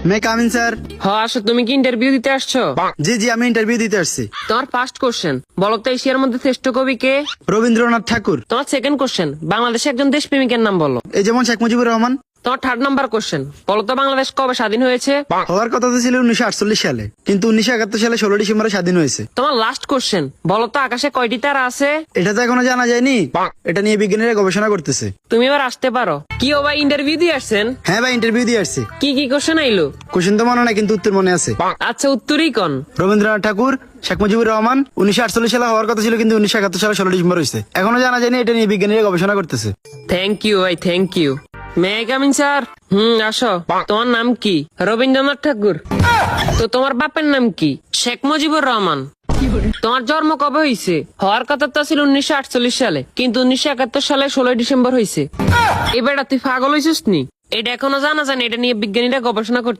মে come in sir. আসো, তুমি কি ইন্টারভিউ দিতে আসছো? জি জি, আমি ইন্টারভিউ দিতে আসছি। তোমার ফার্স্ট কোশ্চেন, বলো তো এশিয়ার মধ্যে শ্রেষ্ঠ কবি কে? রবীন্দ্রনাথ ঠাকুর। তোমার সেকেন্ড কোশ্চেন, বাংলাদেশে একজন দেশপ্রেমিকের নাম বলো। এই যেমন শেখ মুজিবুর রহমান। তোমার থার্ড নাম্বার কোশ্চেন, বলো তো বাংলাদেশ কবে স্বাধীন হয়েছে? হওয়ার কথা তো ছিল 1948 সালে, কিন্তু 1971 সালে 16 ডিসেম্বরে স্বাধীন হয়েছে। তোমার লাস্ট কোশ্চেন, বলো তো আকাশে কয়টি তারা আছে? এটা তো এখনো জানা যায়নি, এটা নিয়ে বিজ্ঞানীরা গবেষণা করতেছে। তুমি এবার আসতে পারো। কি ও ভাই, ইন্টারভিউ দিয়ে আসছেন? হ্যাঁ ভাই, ইন্টারভিউ দিয়ে আসছি। কি কি কোশ্চেন আইলো? কোশ্চেন তো মনে নাই, কিন্তু উত্তর মনে আছে। আচ্ছা, উত্তরই কোন? রবীন্দ্রনাথ ঠাকুর, শেখ মুজিবুর রহমান। 1948 সালে হওয়ার কথা ছিল, কিন্তু 1971 সালে 16 ডিসেম্বর হয়েছে। এখনো জানা যায়নি, এটা নিয়ে বিজ্ঞানীরা গবেষণা করতেছে। থ্যাংক ইউ ভাই, thank you. May I coming sir? আসো। তোমার নাম কি? রবীন্দ্রনাথ ঠাকুর। তো তোমার বাপের নাম কি? শেখ মুজিবুর রহমান। তোমার জন্ম কবে হয়েছে? হওয়ার কথা তো ছিল 1948 সালে, কিন্তু 1971 সালে 16 ডিসেম্বর হয়েছে। এবার তুই পাগল হয়েছিস নি? এটা এখনো জানা যায় না, এটা নিয়ে বিজ্ঞানীরা গবেষণা করতে